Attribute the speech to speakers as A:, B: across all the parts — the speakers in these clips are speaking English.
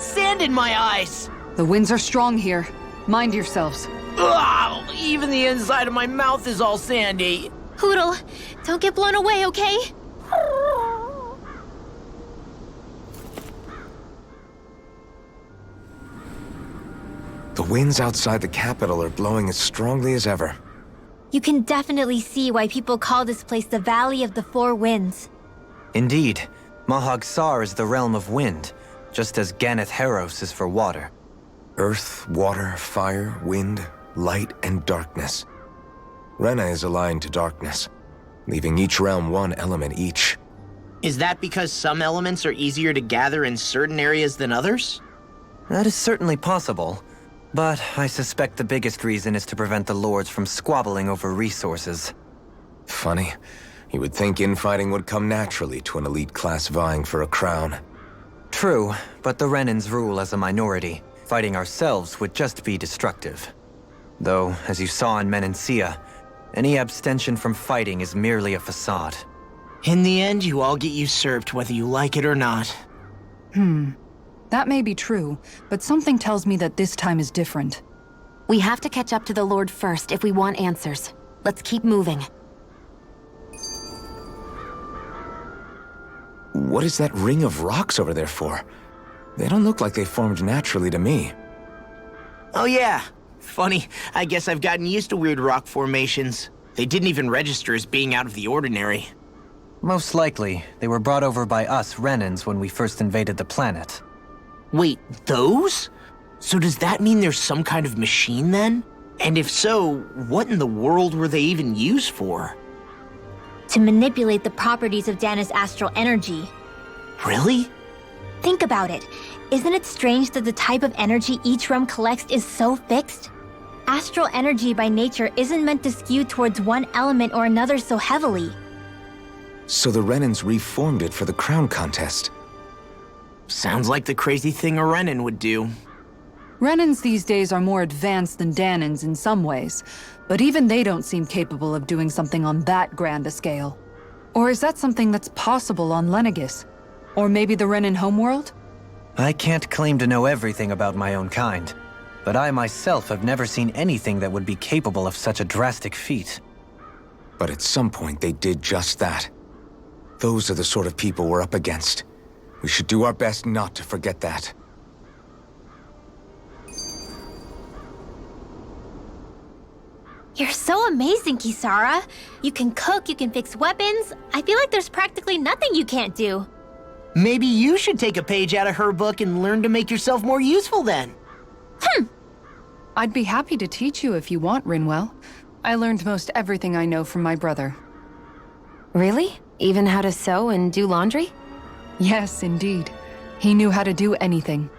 A: got sand in my eyes!
B: The winds are strong here. Mind yourselves.
A: Ugh, even the inside of my mouth is all sandy.
C: Hoodle, don't get blown away, okay?
D: The winds outside the capital are blowing as strongly as ever.
C: You can definitely see why people call this place the Valley of the Four Winds.
E: Indeed. Mahag-Saar is the realm of wind, just as Ganath-Heros is for water.
D: Earth, water, fire, wind, light, and darkness. Rena is aligned to darkness, leaving each realm one element each.
A: Is that because some elements are easier to gather in certain areas than others?
E: That is certainly possible, but I suspect the biggest reason is to prevent the lords from squabbling over resources.
D: Funny. You would think infighting would come naturally to an elite class vying for a crown.
E: True, but the Renans rule as a minority. Fighting ourselves would just be destructive. Though, as you saw in Menancia, any abstention from fighting is merely a facade.
A: In the end, you all get usurped whether you like it or not.
B: That may be true, but something tells me that this time is different.
F: We have to catch up to the Lord first if we want answers. Let's keep moving.
D: What is that ring of rocks over there for? They don't look like they formed naturally to me.
A: Oh yeah. Funny, I guess I've gotten used to weird rock formations. They didn't even register as being out of the ordinary.
E: Most likely, they were brought over by us Renans when we first invaded the planet.
A: Wait, those? So does that mean there's some kind of machine then? And if so, what in the world were they even used for?
C: To manipulate the properties of Dahna's astral energy.
A: Really?
C: Think about it. Isn't it strange that the type of energy each realm collects is so fixed? Astral energy by nature isn't meant to skew towards one element or another so heavily.
D: So the Renans reformed it for the crown contest.
A: Sounds like the crazy thing a Renan would do.
B: Renans these days are more advanced than Dahnans in some ways, but even they don't seem capable of doing something on that grand a scale. Or is that something that's possible on Lenegis? Or maybe the Renan homeworld?
E: I can't claim to know everything about my own kind, but I myself have never seen anything that would be capable of such a drastic feat.
D: But at some point they did just that. Those are the sort of people we're up against. We should do our best not to forget that.
C: You're so amazing, Kisara. You can cook, you can fix weapons. I feel like there's practically nothing you can't do.
A: Maybe you should take a page out of her book and learn to make yourself more useful then.
B: I'd be happy to teach you if you want, Rinwell. I learned most everything I know from my brother.
F: Really? Even how to sew and do laundry?
B: Yes, indeed. He knew how to do anything.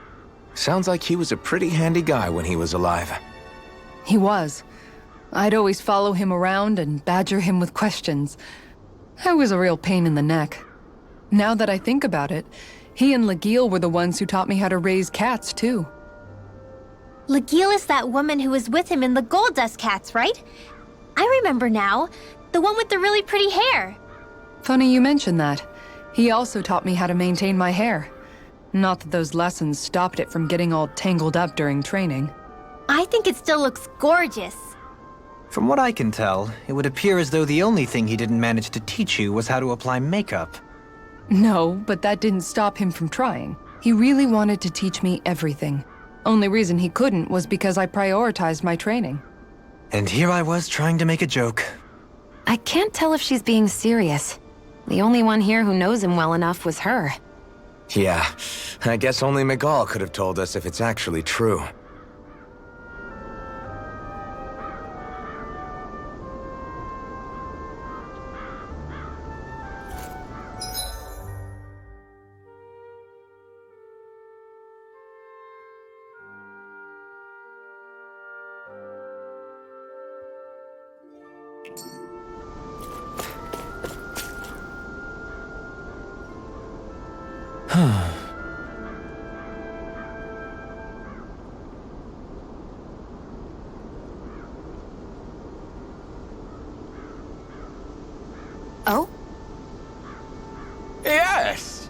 D: Sounds like he was a pretty handy guy when he was alive.
B: He was. I'd always follow him around and badger him with questions. I was a real pain in the neck. Now that I think about it, he and Legil were the ones who taught me how to raise cats, too.
C: Legil is that woman who was with him in the Gold Dust Cats, right? I remember now. The one with the really pretty hair.
B: Funny you mention that. He also taught me how to maintain my hair. Not that those lessons stopped it from getting all tangled up during training.
C: I think it still looks gorgeous.
E: From what I can tell, it would appear as though the only thing he didn't manage to teach you was how to apply makeup.
B: No, but that didn't stop him from trying. He really wanted to teach me everything. Only reason he couldn't was because I prioritized my training.
E: And here I was trying to make a joke.
F: I can't tell if she's being serious. The only one here who knows him well enough was her.
D: Yeah, I guess only Miguel could have told us if it's actually true.
F: Oh?
G: Yes!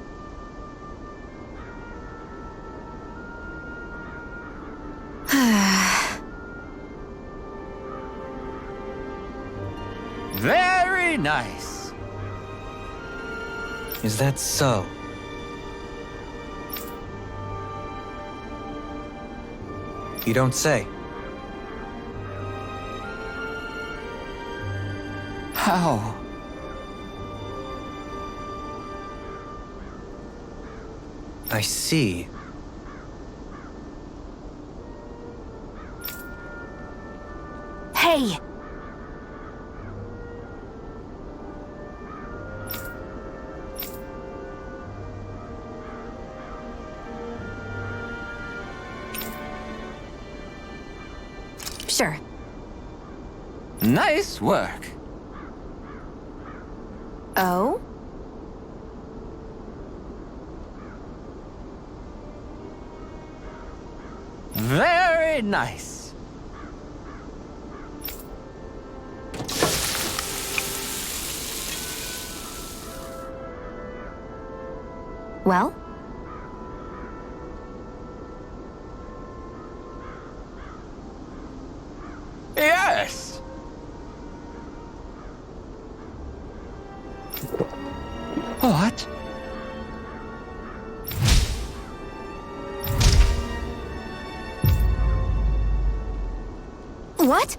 E: Very nice. Is that so? You don't say. How? I see.
F: Hey! Sure.
E: Nice work.
F: Oh?
E: Very nice.
F: Well?
E: Yes! What?
F: What?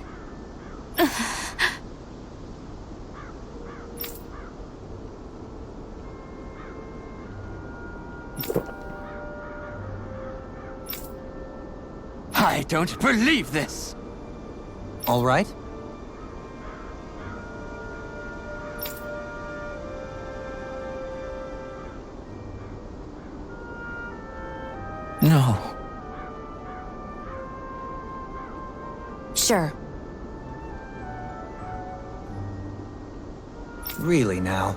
E: I don't believe this! All right. No.
F: Sure.
E: Really now?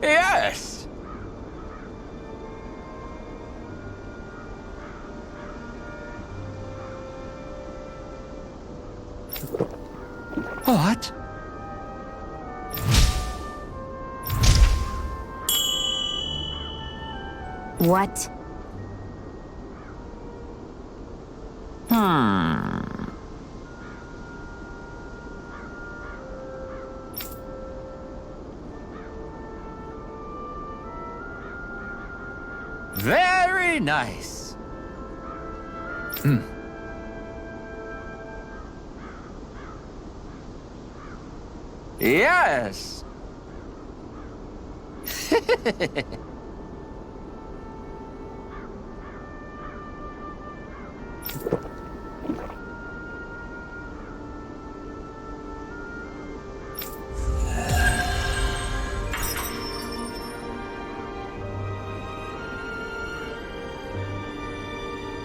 E: Yes! What?
F: What?
E: Very nice. Yes.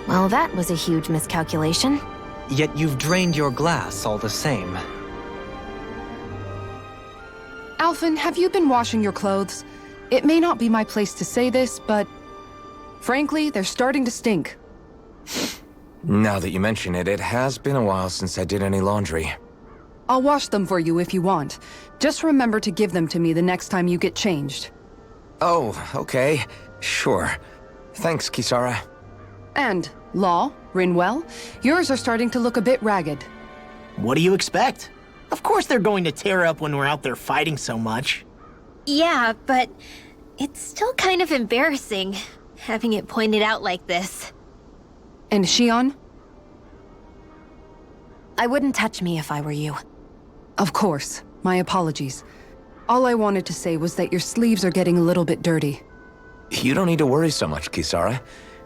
F: Well, that was a huge miscalculation.
E: Yet you've drained your glass all the same.
B: Alphen, have you been washing your clothes? It may not be my place to say this, but frankly, they're starting to stink.
D: Now that you mention it, it has been a while since I did any laundry.
B: I'll wash them for you if you want. Just remember to give them to me the next time you get changed.
D: Oh, okay. Sure. Thanks, Kisara.
B: And, Law, Rinwell, yours are starting to look a bit ragged.
A: What do you expect? Of course they're going to tear up when we're out there fighting so much.
C: Yeah, but it's still kind of embarrassing, having it pointed out like this.
B: And Shion?
F: I wouldn't touch me if I were you.
B: Of course. My apologies. All I wanted to say was that your sleeves are getting a little bit dirty.
D: You don't need to worry so much, Kisara.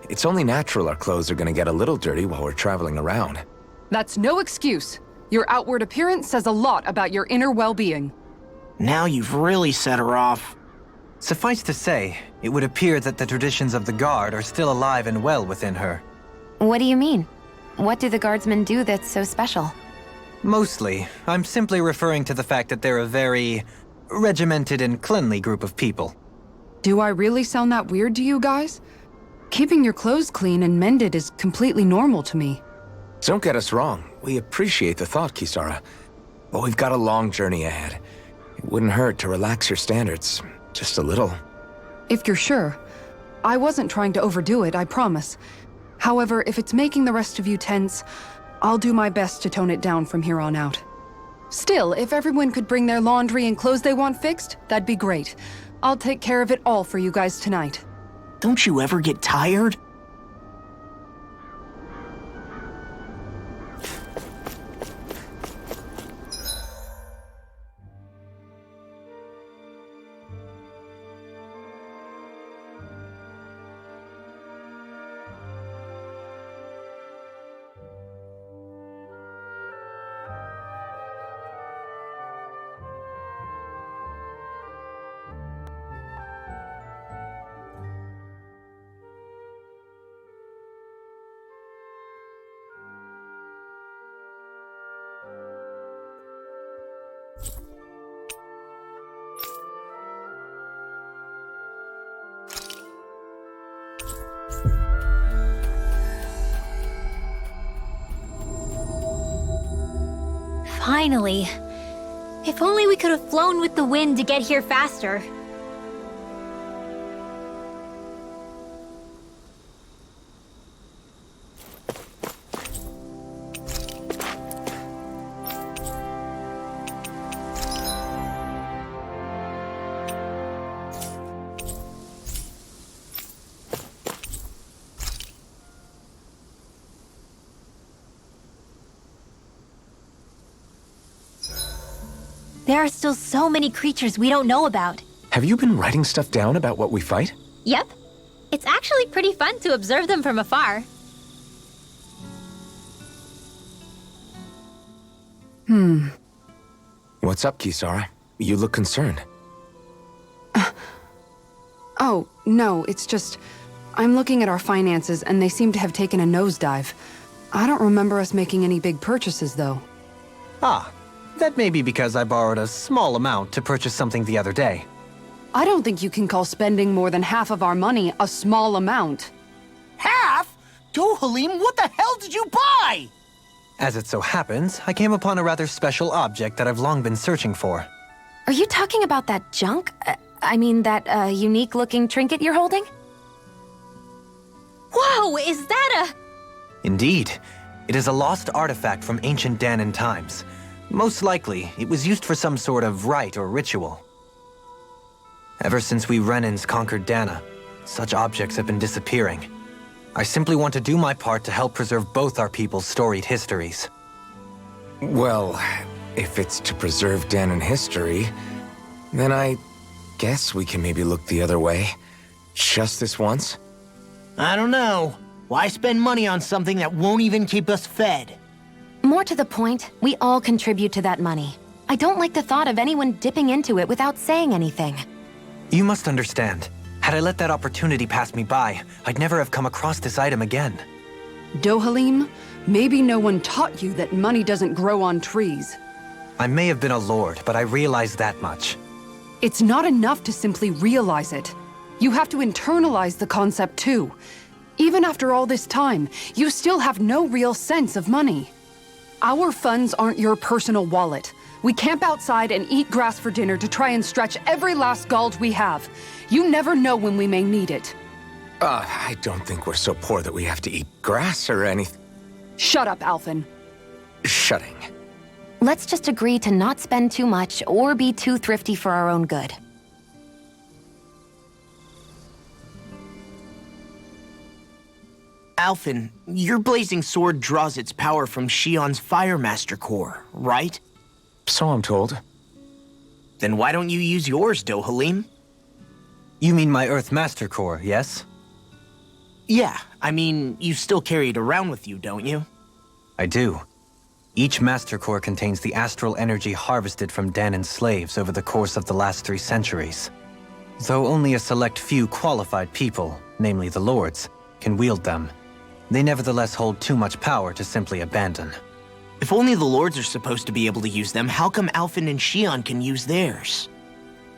D: It's only natural our clothes are gonna get a little dirty while we're traveling around.
B: That's no excuse. Your outward appearance says a lot about your inner well-being.
A: Now you've really set her off.
E: Suffice to say, it would appear that the traditions of the Guard are still alive and well within her.
F: What do you mean? What do the guardsmen do that's so special?
E: Mostly, I'm simply referring to the fact that they're a very regimented and cleanly group of people.
B: Do I really sound that weird to you guys? Keeping your clothes clean and mended is completely normal to me.
D: Don't get us wrong. We appreciate the thought, Kisara. But we've got a long journey ahead. It wouldn't hurt to relax your standards. Just a little.
B: If you're sure. I wasn't trying to overdo it, I promise. However, if it's making the rest of you tense, I'll do my best to tone it down from here on out. Still, if everyone could bring their laundry and clothes they want fixed, that'd be great. I'll take care of it all for you guys tonight.
A: Don't you ever get tired?
C: Finally. If only we could have flown with the wind to get here faster. There are still so many creatures we don't know about.
D: Have you been writing stuff down about what we fight?
C: Yep. It's actually pretty fun to observe them from afar.
D: What's up, Kisara? You look concerned.
B: Oh, no, it's just... I'm looking at our finances and they seem to have taken a nosedive. I don't remember us making any big purchases, though.
E: Ah, that may be because I borrowed a small amount to purchase something the other day.
B: I don't think you can call spending more than half of our money a small amount.
A: Half? Dohalim, what the hell did you buy?
E: As it so happens, I came upon a rather special object that I've long been searching for.
F: Are you talking about that junk? That unique-looking trinket you're holding?
C: Whoa, is that a...
E: Indeed. It is a lost artifact from ancient Dahnan times. Most likely, it was used for some sort of rite or ritual. Ever since we Renans conquered Dahna, such objects have been disappearing. I simply want to do my part to help preserve both our people's storied histories.
D: Well, if it's to preserve Dahnan history, then I guess we can maybe look the other way. Just this once?
A: I don't know. Why spend money on something that won't even keep us fed?
F: More to the point, we all contribute to that money. I don't like the thought of anyone dipping into it without saying anything.
E: You must understand. Had I let that opportunity pass me by, I'd never have come across this item again.
B: Dohalim, maybe no one taught you that money doesn't grow on trees.
E: I may have been a lord, but I realize that much.
B: It's not enough to simply realize it. You have to internalize the concept too. Even after all this time, you still have no real sense of money. Our funds aren't your personal wallet. We camp outside and eat grass for dinner to try and stretch every last gauge we have. You never know when we may need it.
D: I don't think we're so poor that we have to eat grass or anything.
B: Shut up, Alphen.
D: Shutting.
F: Let's just agree to not spend too much or be too thrifty for our own good.
A: Alphen, your blazing sword draws its power from Shion's Fire Master Core, right?
D: So I'm told.
A: Then why don't you use yours, Dohalim?
E: You mean my Earth Master Core, yes?
A: Yeah, I mean, you still carry it around with you, don't you?
E: I do. Each Master Core contains the astral energy harvested from Dahnan's slaves over the course of the last 3 centuries. Though only a select few qualified people, namely the Lords, can wield them, they nevertheless hold too much power to simply abandon.
A: If only the Lords are supposed to be able to use them, how come Alphen and Shion can use theirs?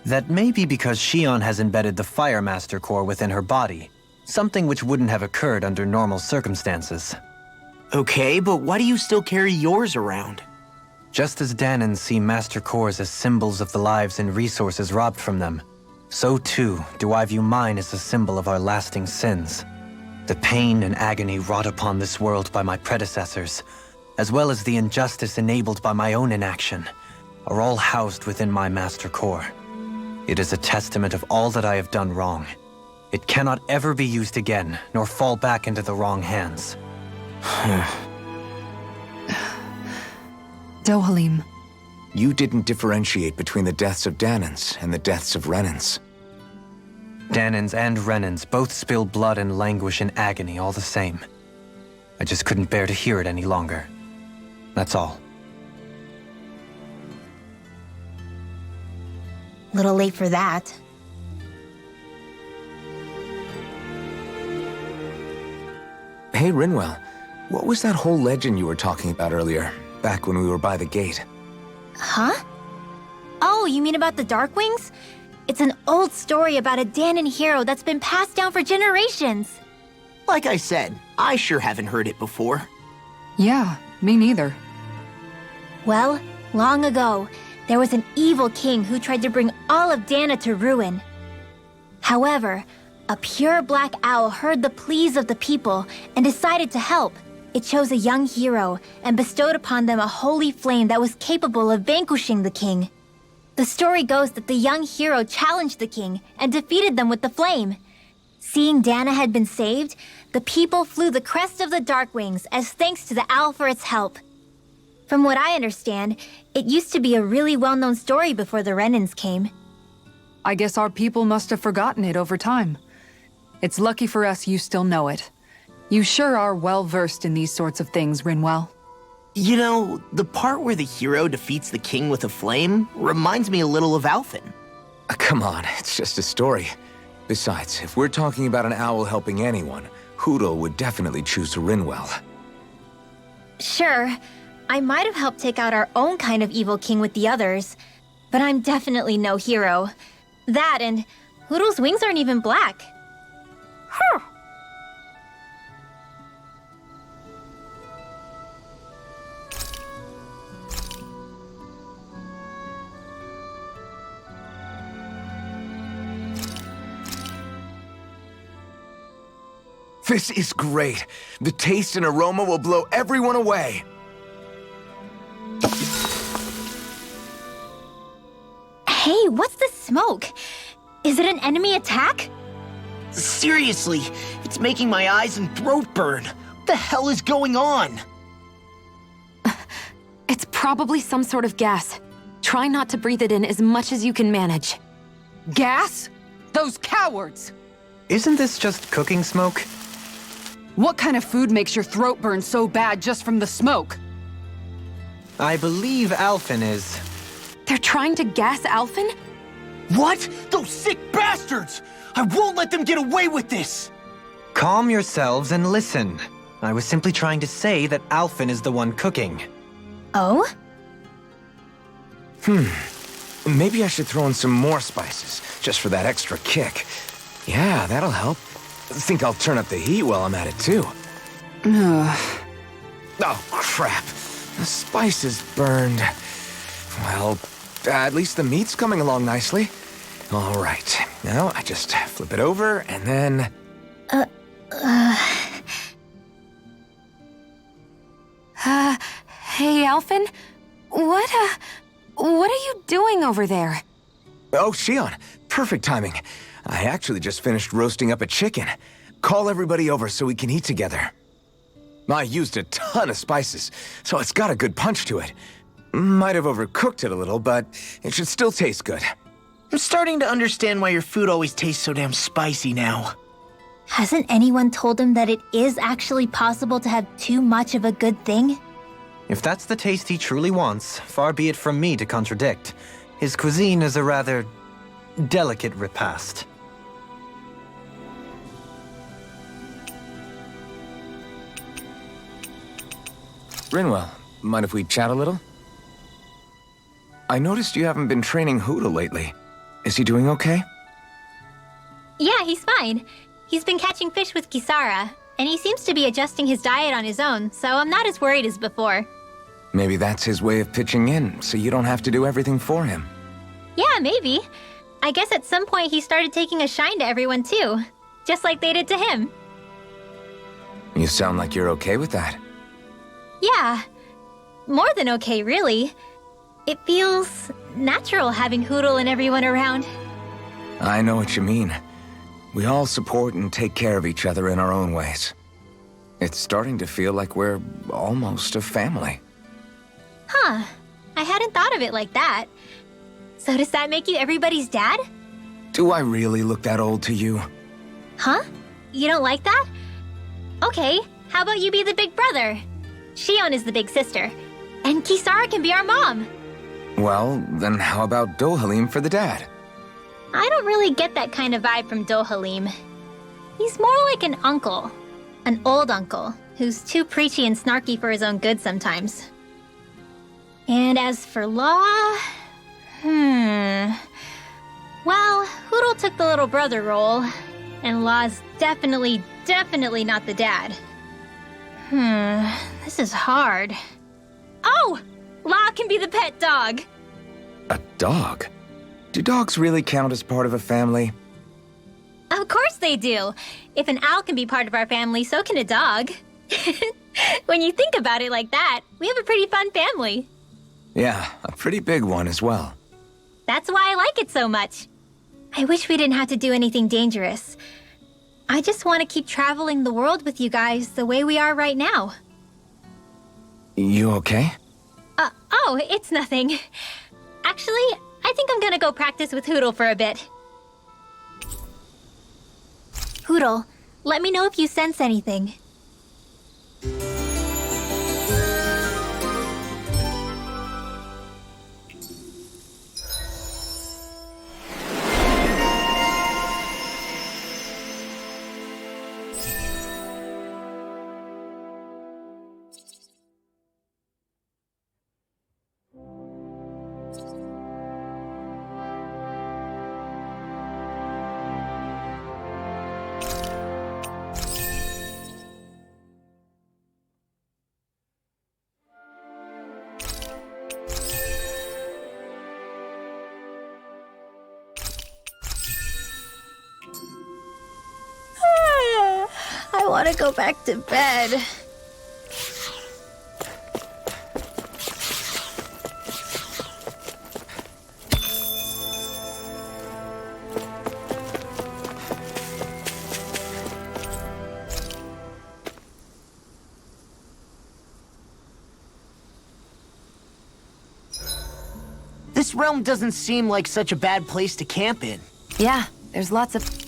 E: That may be because Shion has embedded the Fire Master Core within her body, something which wouldn't have occurred under normal circumstances.
A: Okay, but why do you still carry yours around?
E: Just as Dahnans see Master Cores as symbols of the lives and resources robbed from them, so too do I view mine as a symbol of our lasting sins. The pain and agony wrought upon this world by my predecessors, as well as the injustice enabled by my own inaction, are all housed within my master core. It is a testament of all that I have done wrong. It cannot ever be used again, nor fall back into the wrong hands.
B: Dohalim.
D: You didn't differentiate between the deaths of Dahnans and the deaths of Renans.
E: Dahnans and Renans both spill blood and languish in agony all the same. I just couldn't bear to hear it any longer. That's all.
C: Little late for that.
D: Hey, Rinwell, what was that whole legend you were talking about earlier, back when we were by the gate?
C: Huh? Oh, you mean about the Darkwings? It's an old story about a Dahnan hero that's been passed down for generations.
A: Like I said, I sure haven't heard it before.
B: Yeah, me neither.
C: Well, long ago, there was an evil king who tried to bring all of Dahna to ruin. However, a pure black owl heard the pleas of the people and decided to help. It chose a young hero and bestowed upon them a holy flame that was capable of vanquishing the king. The story goes that the young hero challenged the king and defeated them with the flame. Seeing Dahna had been saved, the people flew the crest of the Darkwings as thanks to the owl for its help. From what I understand, it used to be a really well-known story before the Renans came.
B: I guess our people must have forgotten it over time. It's lucky for us you still know it. You sure are well-versed in these sorts of things, Rinwell.
A: You know, the part where the hero defeats the king with a flame reminds me a little of Alphen.
D: Come on, it's just a story. Besides, if we're talking about an owl helping anyone, Hoodle would definitely choose Rinwell.
C: Sure, I might have helped take out our own kind of evil king with the others, but I'm definitely no hero. That and Hoodle's wings aren't even black. Huh.
D: This is great. The taste and aroma will blow everyone away.
C: Hey, what's the smoke? Is it an enemy attack?
A: Seriously, it's making my eyes and throat burn. What the hell is going on?
F: It's probably some sort of gas. Try not to breathe it in as much as you can manage.
B: Gas? Those cowards!
E: Isn't this just cooking smoke?
B: What kind of food makes your throat burn so bad just from the smoke?
E: I believe Alphen is...
F: They're trying to gas Alphen?
A: What? Those sick bastards! I won't let them get away with this!
E: Calm yourselves and listen. I was simply trying to say that Alphen is the one cooking.
C: Oh?
D: Maybe I should throw in some more spices, just for that extra kick. Yeah, that'll help. Think I'll turn up the heat while I'm at it, too. Oh, crap. The spice is burned. Well, at least the meat's coming along nicely. All right. Now, I just flip it over, and then...
F: Hey, Alphen? What are you doing over there?
D: Oh, Shion. Perfect timing. I actually just finished roasting up a chicken. Call everybody over so we can eat together. I used a ton of spices, so it's got a good punch to it. Might have overcooked it a little, but it should still taste good.
A: I'm starting to understand why your food always tastes so damn spicy now.
C: Hasn't anyone told him that it is actually possible to have too much of a good thing?
E: If that's the taste he truly wants, far be it from me to contradict. His cuisine is a rather delicate repast.
D: Rinwell, mind if we chat a little? I noticed you haven't been training Hoodle lately. Is he doing okay?
C: Yeah, he's fine. He's been catching fish with Kisara, and he seems to be adjusting his diet on his own, so I'm not as worried as before.
D: Maybe that's his way of pitching in, so you don't have to do everything for him.
C: Yeah, maybe. I guess at some point he started taking a shine to everyone too. Just like they did to him.
D: You sound like you're okay with that.
C: Yeah. More than okay, really. It feels natural having Hootle and everyone around.
D: I know what you mean. We all support and take care of each other in our own ways. It's starting to feel like we're almost a family.
C: Huh. I hadn't thought of it like that. So does that make you everybody's dad?
D: Do I really look that old to you?
C: Huh? You don't like that? Okay, how about you be the big brother? Shion is the big sister. And Kisara can be our mom.
D: Well, then how about Dohalim for the dad?
C: I don't really get that kind of vibe from Dohalim. He's more like an uncle. An old uncle, who's too preachy and snarky for his own good sometimes. And as for Law... Well, Hootle took the little brother role, and Law's definitely not the dad. This is hard. Oh! Law can be the pet dog!
D: A dog? Do dogs really count as part of a family?
C: Of course they do! If an owl can be part of our family, so can a dog. When you think about it like that, we have a pretty fun family.
D: Yeah, a pretty big one as well.
C: That's why I like it so much. I wish we didn't have to do anything dangerous. I just want to keep traveling the world with you guys the way we are right now.
D: You okay?
C: Oh, it's nothing. Actually, I think I'm gonna go practice with Hootle for a bit. Hootle, let me know if you sense anything. I want to go back to bed.
A: This realm doesn't seem like such a bad place to camp in.
F: Yeah, there's lots of...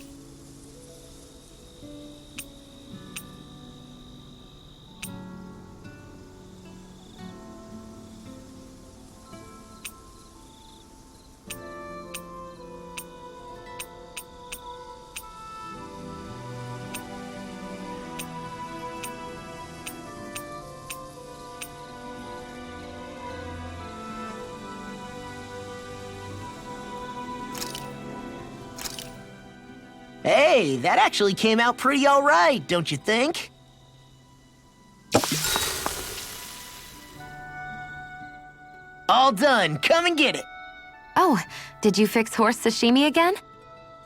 A: Hey, that actually came out pretty all right, don't you think? All done. Come and get it.
F: Oh, did you fix horse sashimi again?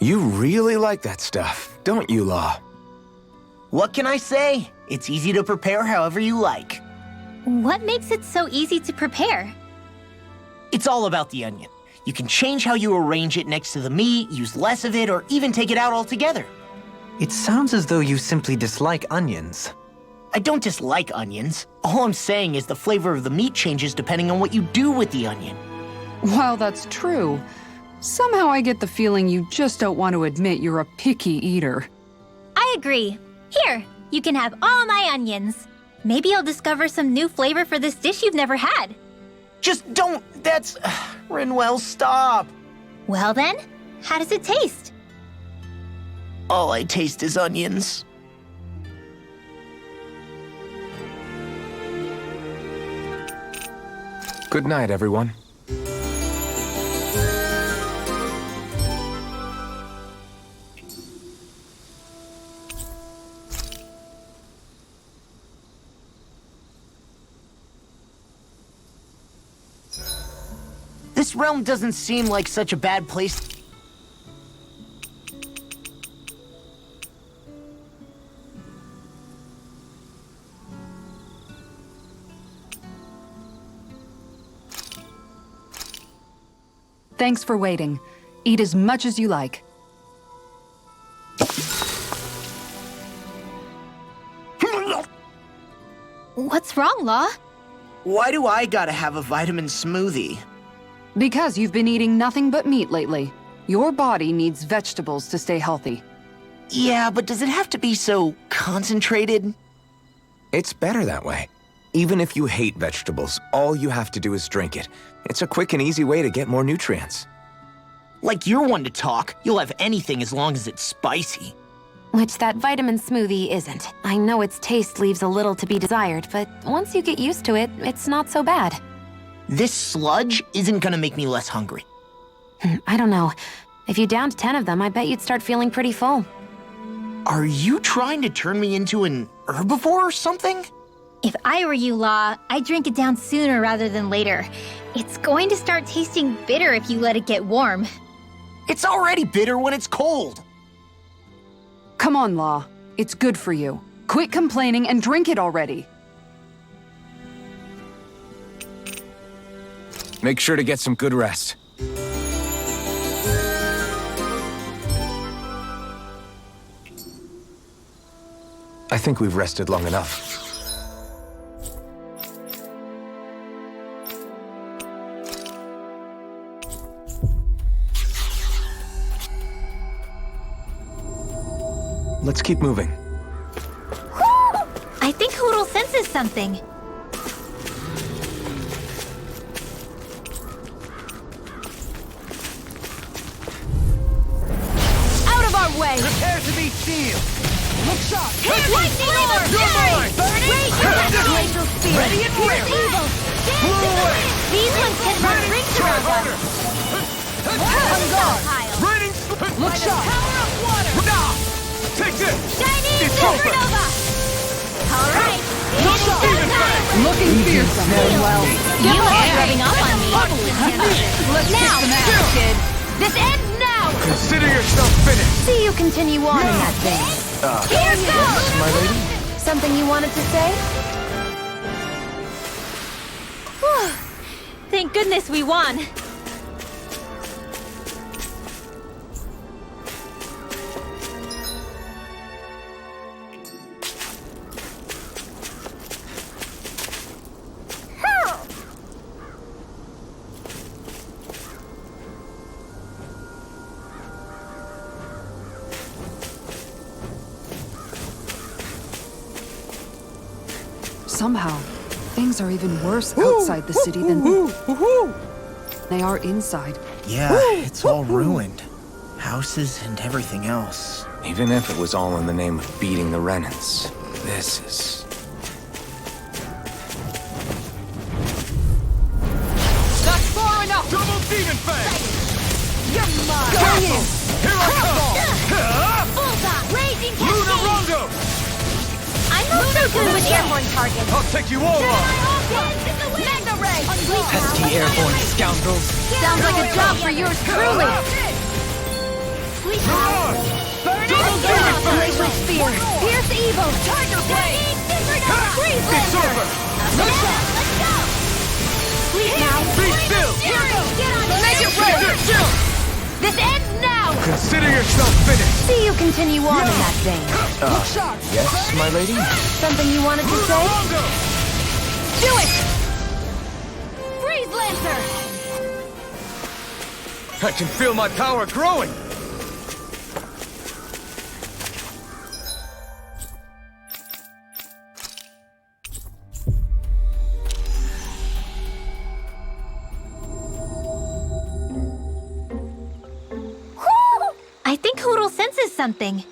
D: You really like that stuff, don't you, Law?
A: What can I say? It's easy to prepare however you like.
C: What makes it so easy to prepare?
A: It's all about the onion. You can change how you arrange it next to the meat, use less of it, or even take it out altogether.
E: It sounds as though you simply dislike onions.
A: I don't dislike onions. All I'm saying is the flavor of the meat changes depending on what you do with the onion.
B: While that's true, somehow I get the feeling you just don't want to admit you're a picky eater.
C: I agree. Here, you can have all my onions. Maybe I'll discover some new flavor for this dish you've never had.
A: Just don't. That's... Renwell, stop.
C: Well then, how does it taste?
A: All I taste is onions.
D: Good night, everyone.
A: This realm doesn't seem like such a bad place.
B: Thanks for waiting. Eat as much as you like.
C: What's wrong, Law?
A: Why do I gotta have a vitamin smoothie?
B: Because you've been eating nothing but meat lately. Your body needs vegetables to stay healthy.
A: Yeah, but does it have to be so concentrated?
D: It's better that way. Even if you hate vegetables, all you have to do is drink it. It's a quick and easy way to get more nutrients.
A: Like you're one to talk. You'll have anything as long as it's spicy.
F: Which that vitamin smoothie isn't. I know its taste leaves a little to be desired, but once you get used to it, it's not so bad.
A: This sludge isn't gonna make me less hungry.
F: I don't know. If you downed 10 of them, I bet you'd start feeling pretty full.
A: Are you trying to turn me into an herbivore or something?
C: If I were you, Law, I'd drink it down sooner rather than later. It's going to start tasting bitter if you let it get warm.
A: It's already bitter when it's cold.
B: Come on, Law. It's good for you. Quit complaining and drink it already.
D: Make sure to get some good rest. I think we've rested long enough. Let's keep moving.
C: I think Hoodle senses something.
F: Out of our way!
G: Prepare to be sealed! Look sharp!
C: Hit lightning orb!
G: You're mine!
C: Raise your glacial spear!
G: Ready and
C: Here's
G: ready!
C: evil! Dance in the wind! These ones can run rings around us!
G: On guard! Raining!
C: Look sharp! Power of water!
G: Nah! Take this!
C: Chinese
G: It's over!
C: supernova! All right!
G: Look sharp! Even fang!
B: Looking fearsome.
C: Well, you might be rubbing off on me.
B: Let's
C: Now.
B: kick some ass, kid.
C: This ends now!
G: Consider yourself finished!
F: See you continue on in that vein.
C: Here goes!
D: My lady?
F: Something you wanted to say?
C: Whew. Thank goodness we won.
B: Somehow, things are even worse outside the city than they are inside.
A: Yeah, it's all ruined. Houses and everything else.
D: Even if it was all in the name of beating the Renans, this is...
G: That's far enough! Double demon fang!
C: You're mine!
G: Going in! Here I come!
C: Bullseye! Raging
G: Lunar
C: cascade!
G: Rondo!
C: I'm not so good with airborne targets.
G: I'll take you all on!
C: Dance in the wind! Mega ray!
E: Pesky airborne scoundrels.
F: Sounds like a job for yours truly.
C: Sweet
G: You're on!
C: Burn
G: Double
C: it!
G: demon fang!
C: Glacial spear! Pierce evil! Tiger blade! Freeze
G: It's
C: lancer!
G: over!
C: Let's go! Sweet now!
G: Be still!
C: Get on the
G: Make it rain! Chill!
C: This ends now!
G: Consider yourself finished!
F: See you continue on in that vein.
D: Yes, my lady?
F: Something you wanted to say?
G: Rondo!
C: Do it! Freeze lancer!
G: I can feel my power growing!
C: I think Hoodle senses something.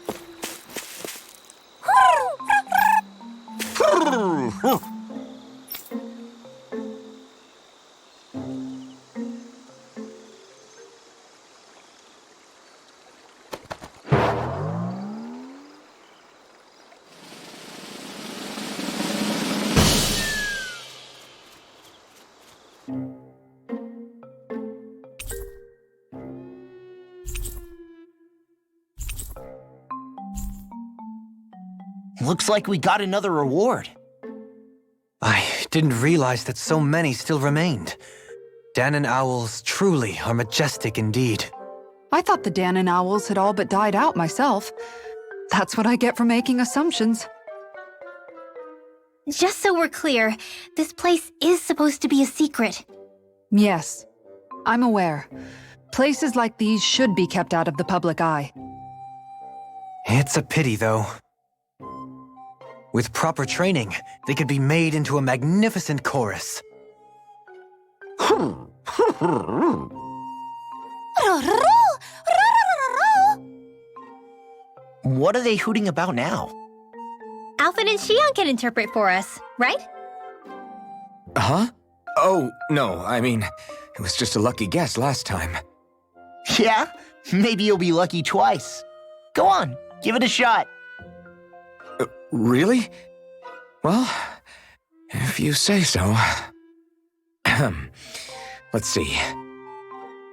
A: Looks like we got another reward.
E: I didn't realize that so many still remained. Dahnan owls truly are majestic indeed.
B: I thought the Dahnan owls had all but died out myself. That's what I get for making assumptions.
C: Just so we're clear, this place is supposed to be a secret.
B: Yes, I'm aware. Places like these should be kept out of the public eye.
E: It's a pity, though. With proper training, they could be made into a magnificent chorus.
A: What are they hooting about now?
C: Alphen and Xion can interpret for us, right?
D: Huh? Oh, no, I mean, it was just a lucky guess last time.
A: Yeah? Maybe you'll be lucky twice. Go on, give it a shot.
D: Really? Well, if you say so. Let's see.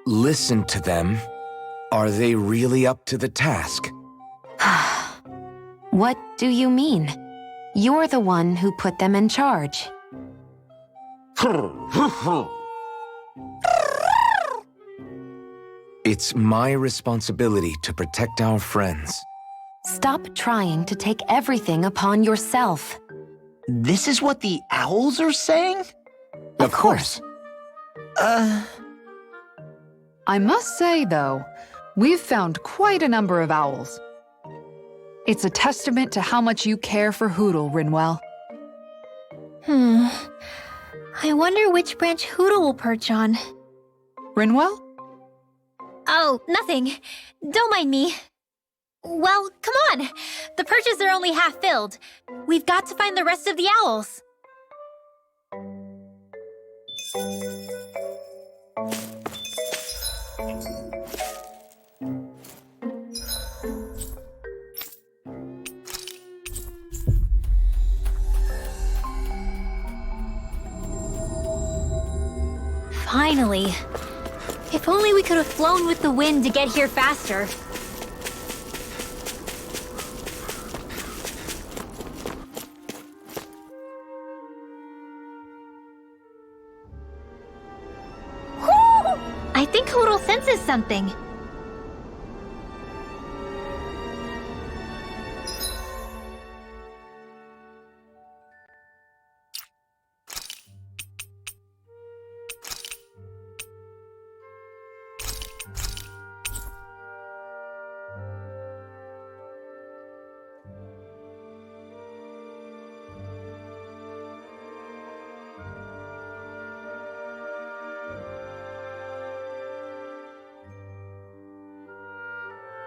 D: Listen to them. Are they really up to the task?
F: What do you mean? You're the one who put them in charge.
D: It's my responsibility to protect our friends.
F: Stop trying to take everything upon yourself.
A: This is what the owls are saying?
D: Of course.
B: I must say, though, we've found quite a number of owls. It's a testament to how much you care for Hootle, Rinwell.
C: I wonder which branch Hootle will perch on.
B: Rinwell?
C: Oh, nothing. Don't mind me. Well, come on. The perches are only half filled. We've got to find the rest of the owls. Finally. If only we could have flown with the wind to get here faster. I think Hootle senses something.